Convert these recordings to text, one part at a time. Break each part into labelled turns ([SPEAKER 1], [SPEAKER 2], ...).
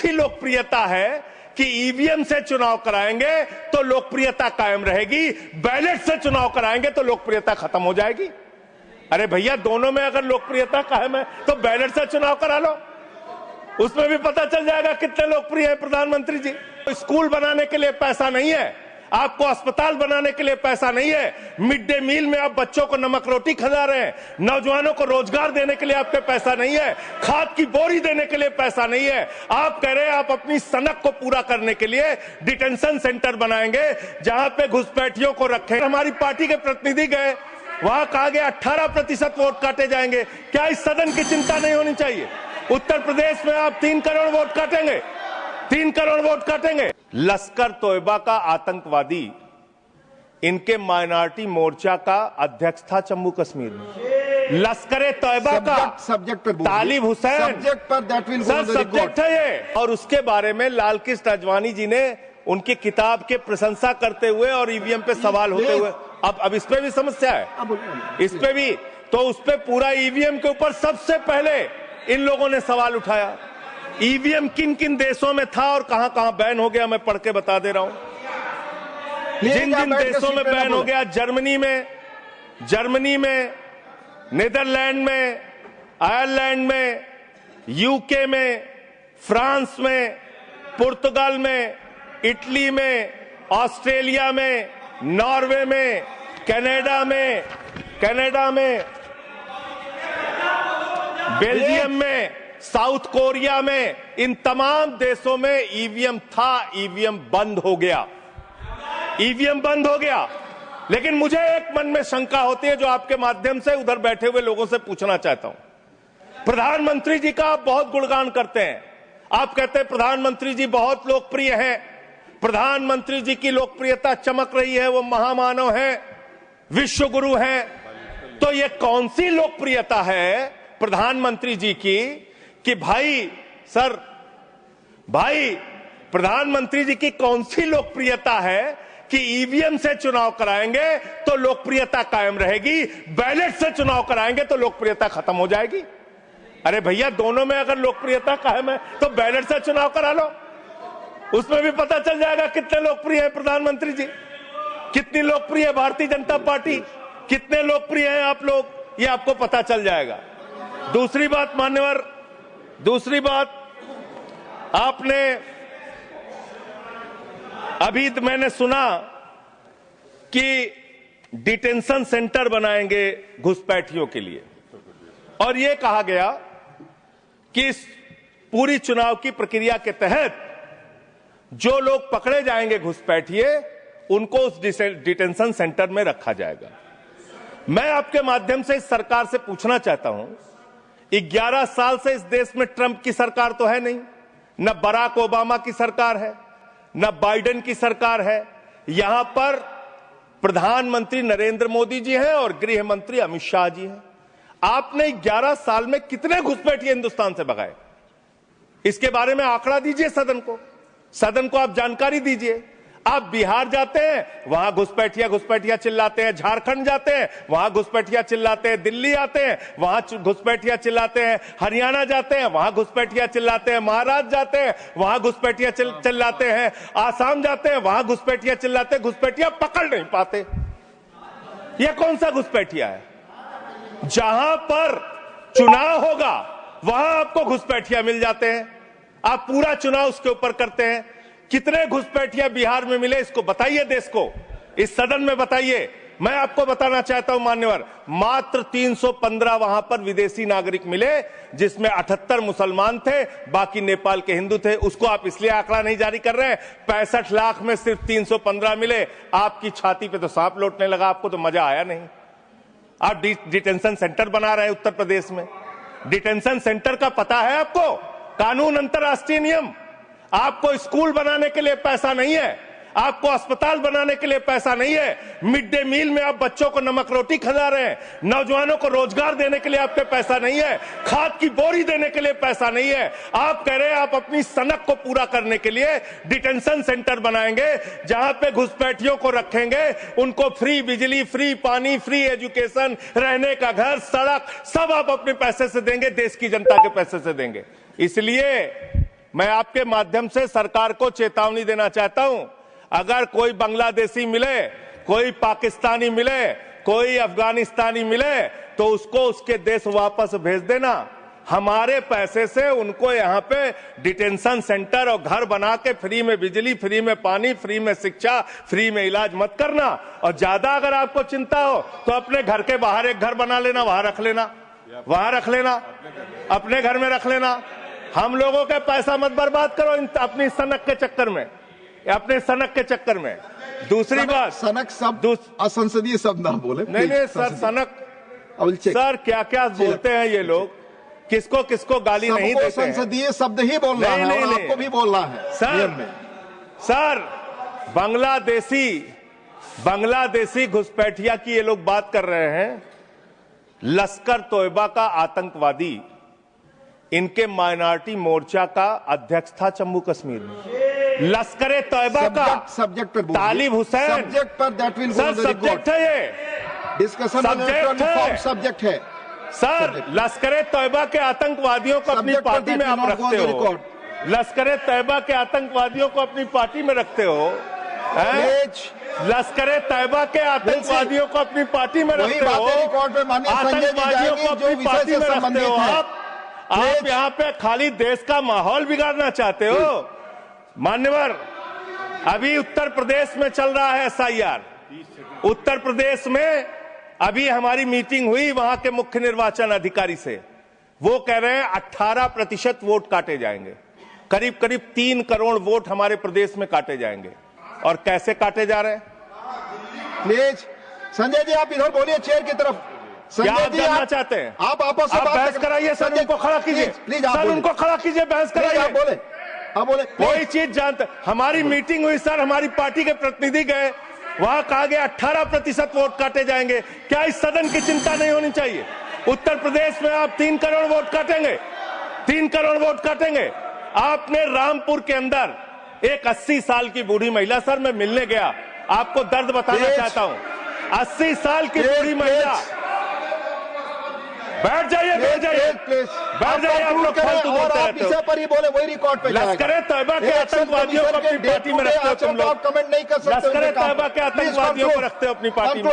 [SPEAKER 1] सी लोकप्रियता है कि ईवीएम से चुनाव कराएंगे तो लोकप्रियता कायम रहेगी, बैलेट से चुनाव कराएंगे तो लोकप्रियता खत्म हो जाएगी। अरे भैया, दोनों में अगर लोकप्रियता कायम है तो बैलेट से चुनाव करा लो, उसमें भी पता चल जाएगा कितने लोकप्रिय है प्रधानमंत्री जी। स्कूल बनाने के लिए पैसा नहीं है, आपको अस्पताल बनाने के लिए पैसा नहीं है, मिड डे मील में आप बच्चों को नमक रोटी खिला रहे हैं, नौजवानों को रोजगार देने के लिए आपके पैसा नहीं है, खाद की बोरी देने के लिए पैसा नहीं है। आप कह रहे हैं आप अपनी सनक को पूरा करने के लिए डिटेंशन सेंटर बनाएंगे जहां पे घुसपैठियों को रखें। हमारी पार्टी के प्रतिनिधि गए, वहां कहा गया 18% वोट काटे जाएंगे। क्या इस सदन की चिंता नहीं होनी चाहिए? उत्तर प्रदेश में आप 3 करोड़ वोट काटेंगे, 3 करोड़ वोट काटेंगे। लश्कर तोयबा का आतंकवादी इनके माइनॉरिटी मोर्चा का अध्यक्ष था जम्मू कश्मीर में। लश्कर तोयबा का
[SPEAKER 2] सब्जेक्ट पर
[SPEAKER 1] तालिब हुसैन
[SPEAKER 2] सब्जेक्ट पर दैट विल
[SPEAKER 1] सर सब्जेक्ट है ये। और उसके बारे में लाल कृष्ण अडवाणी जी ने उनकी किताब के प्रशंसा करते हुए और ईवीएम पे सवाल होते हुए अब इस पे भी समस्या है, इस पे भी तो उस पे पूरा ईवीएम के ऊपर सबसे पहले इन लोगों ने सवाल उठाया। ईवीएम किन किन देशों में था और कहां कहां बैन हो गया, मैं पढ़ के बता दे रहा हूं। जिन जिन देशों में बैन हो गया, जर्मनी में, नीदरलैंड में, आयरलैंड में, यूके में, फ्रांस में, पुर्तगाल में, इटली में, ऑस्ट्रेलिया में, नॉर्वे में, कनाडा में, बेल्जियम में, साउथ कोरिया में, इन तमाम देशों में ईवीएम था, ईवीएम बंद हो गया, ईवीएम बंद हो गया। लेकिन मुझे एक मन में शंका होती है जो आपके माध्यम से उधर बैठे हुए लोगों से पूछना चाहता हूं। प्रधानमंत्री जी का आप बहुत गुणगान करते हैं, आप कहते हैं प्रधानमंत्री जी बहुत लोकप्रिय हैं, प्रधानमंत्री जी की लोकप्रियता चमक रही है, वो महामानव हैं, विश्व गुरु हैं। तो ये कौन सी लोकप्रियता है प्रधानमंत्री जी की कि भाई प्रधानमंत्री जी की कौन सी लोकप्रियता है कि ईवीएम से चुनाव कराएंगे तो लोकप्रियता कायम रहेगी, बैलेट से चुनाव कराएंगे तो लोकप्रियता खत्म हो जाएगी। अरे भैया, दोनों में अगर लोकप्रियता कायम है तो बैलेट से चुनाव करा लो, उसमें भी पता चल जाएगा कितने लोकप्रिय है प्रधानमंत्री जी, कितनी लोकप्रिय है भारतीय जनता पार्टी, कितने लोकप्रिय हैं आप लोग, ये आपको पता चल जाएगा। दूसरी बात मान्यवर, दूसरी बात, आपने अभी मैंने सुना कि डिटेंशन सेंटर बनाएंगे घुसपैठियों के लिए, और यह कहा गया कि इस पूरी चुनाव की प्रक्रिया के तहत जो लोग पकड़े जाएंगे घुसपैठिए, उनको उस डिटेंशन सेंटर में रखा जाएगा। मैं आपके माध्यम से इस सरकार से पूछना चाहता हूं, 11 साल से इस देश में ट्रंप की सरकार तो है नहीं, न बराक ओबामा की सरकार है, न बाइडेन की सरकार है, यहां पर प्रधानमंत्री नरेंद्र मोदी जी हैं और गृह मंत्री अमित शाह जी हैं। आपने 11 साल में कितने घुसपैठिए हिंदुस्तान से भगाए, इसके बारे में आंकड़ा दीजिए सदन को आप जानकारी दीजिए। आप बिहार जाते हैं, वहां घुसपैठिया चिल्लाते हैं, झारखंड जाते हैं, वहां घुसपैठिया चिल्लाते हैं, दिल्ली आते हैं, वहां घुसपैठिया चिल्लाते हैं, हरियाणा जाते हैं, वहां घुसपैठिया चिल्लाते हैं, महाराष्ट्र जाते हैं, वहां घुसपैठिया चिल्लाते हैं, आसाम जाते हैं, वहां घुसपैठिया चिल्लाते हैं, घुसपैठिया पकड़ नहीं पाते। यह कौन सा घुसपैठिया है? जहां पर चुनाव होगा वहां आपको घुसपैठिया मिल जाते हैं, आप पूरा चुनाव उसके ऊपर करते हैं। कितने घुसपैठिया बिहार में मिले, इसको बताइए, देश को, इस सदन में बताइए। मैं आपको बताना चाहता हूं मान्यवर, मात्र 315 वहां पर विदेशी नागरिक मिले, जिसमें 78 मुसलमान थे, बाकी नेपाल के हिंदू थे। उसको आप इसलिए आंकड़ा नहीं जारी कर रहे हैं, 65 लाख में सिर्फ 315 मिले। आपकी छाती पे तो सांप लौटने लगा, आपको तो मजा आया नहीं। आप डिटेंशन सेंटर बना रहे हैं उत्तर प्रदेश में, डिटेंशन सेंटर का पता है आपको? कानून, अंतर्राष्ट्रीय नियम। आपको स्कूल बनाने के लिए पैसा नहीं है, आपको अस्पताल बनाने के लिए पैसा नहीं है, मिड डे मील में आप बच्चों को नमक रोटी खिला रहे हैं, नौजवानों को रोजगार देने के लिए आपके पैसा नहीं है, खाद की बोरी देने के लिए पैसा नहीं है। आप कह रहे हैं आप अपनी सनक को पूरा करने के लिए डिटेंशन सेंटर बनाएंगे जहां पे घुसपैठियों को रखेंगे, उनको फ्री बिजली, फ्री पानी, फ्री एजुकेशन, रहने का घर, सड़क, सब आप अपने पैसे से देंगे, देश की जनता के पैसे से देंगे। इसलिए मैं आपके माध्यम से सरकार को चेतावनी देना चाहता हूं, अगर कोई बांग्लादेशी मिले, कोई पाकिस्तानी मिले, कोई अफगानिस्तानी मिले, तो उसको उसके देश वापस भेज देना। हमारे पैसे से उनको यहाँ पे डिटेंशन सेंटर और घर बना के फ्री में बिजली, फ्री में पानी, फ्री में शिक्षा, फ्री में इलाज मत करना। और ज्यादा अगर आपको चिंता हो तो अपने घर के बाहर एक घर बना लेना, वहां रख लेना, वहां रख लेना, अपने घर में रख लेना। हम लोगों का पैसा मत बर्बाद करो अपनी सनक के चक्कर में, अपने सनक के चक्कर में। दूसरी बात,
[SPEAKER 2] सनक शब्द असंसदीय शब्द ना बोले।
[SPEAKER 1] नहीं सर, सनक सर क्या क्या बोलते हैं ये लोग, किसको किसको गाली नहीं देते हैं।
[SPEAKER 2] संसदीय शब्द ही बोलना है और आपको भी बोलना है
[SPEAKER 1] सर। बांग्लादेशी घुसपैठिया की ये लोग बात कर रहे हैं। लश्कर तोयबा का आतंकवादी इनके माइनॉरिटी मोर्चा का अध्यक्ष था जम्मू कश्मीर में। लश्कर तोयबा का
[SPEAKER 2] सब्जेक्ट पर
[SPEAKER 1] तालिब हुसैन,
[SPEAKER 2] सब्जेक्ट पर दैट विल
[SPEAKER 1] सर सब्जेक्ट है, ये
[SPEAKER 2] डिस्कशन सब्जेक्ट है
[SPEAKER 1] सर। लश्कर तोयबा के आतंकवादियों को अपनी पार्टी में आप रखते हो, लश्कर तोयबा के आतंकवादियों को अपनी पार्टी में रखते हो, लश्कर तैयबा के आतंकवादियों को अपनी पार्टी में रखते हो, आतंकवादियों को अपनी पार्टी में रखते हो। आप यहाँ पे खाली देश का माहौल बिगाड़ना चाहते हो। मान्यवर, अभी उत्तर प्रदेश में चल रहा है SIR। उत्तर प्रदेश में अभी हमारी मीटिंग हुई वहां के मुख्य निर्वाचन अधिकारी से। वो कह रहे हैं 18% वोट काटे जाएंगे, करीब करीब 3 करोड़ वोट हमारे प्रदेश में काटे जाएंगे। और कैसे काटे जा रहे हैं?
[SPEAKER 2] प्लीज संजय जी आप इधर बोलिए, चेयर की तरफ।
[SPEAKER 1] क्या जानना चाहते हैं
[SPEAKER 2] आप आपस में
[SPEAKER 1] बहस कराइए सर, उनको खड़ा कीजिए, सर उनको खड़ा कीजिए, बहस कराइए।
[SPEAKER 2] आप बोले
[SPEAKER 1] कोई चीज जानते। हमारी मीटिंग हुई सर, हमारी पार्टी के प्रतिनिधि गए, वहां कहा गया 18% वोट काटे जाएंगे। क्या इस सदन की चिंता नहीं होनी चाहिए? उत्तर प्रदेश में आप 3 करोड़ वोट काटेंगे, 3 करोड़ वोट काटेंगे। आपने रामपुर के अंदर एक 80 साल की बूढ़ी महिला, सर मैं मिलने गया, आपको दर्द बताना चाहता हूं। 80 साल की बूढ़ी महिला, बैठ जाइए, बैठ जाइए, बैठ जाइए। आप लोग फालतू बोलते रहते हो।
[SPEAKER 2] पर ही बोले वही रिकॉर्ड पे
[SPEAKER 1] लश्कर तैयबा के आतंकवादियों को अपनी पार्टी में रखते हो तुम लोग।
[SPEAKER 2] कमेंट नहीं कर सकते।
[SPEAKER 1] लश्कर तैयबा के आतंकवादियों को रखते हो अपनी पार्टी में।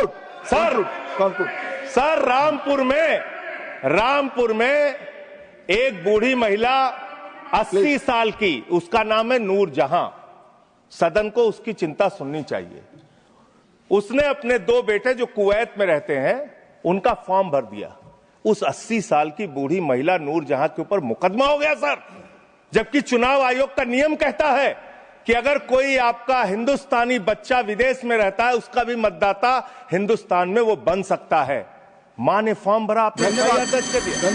[SPEAKER 1] सर रामपुर में एक बूढ़ी महिला 80 साल की, उसका नाम है नूर जहां। सदन को उसकी चिंता सुननी चाहिए। उसने अपने 2 बेटे जो कुवैत में रहते हैं उनका फॉर्म भर दिया। उस 80 साल की बूढ़ी महिला नूर जहां के ऊपर मुकदमा हो गया सर, जबकि चुनाव आयोग का नियम कहता है कि अगर कोई आपका हिंदुस्तानी बच्चा विदेश में रहता है, उसका भी मतदाता हिंदुस्तान में वो बन सकता है। मां ने फॉर्म भरा, आपने दर्ज कर दिया।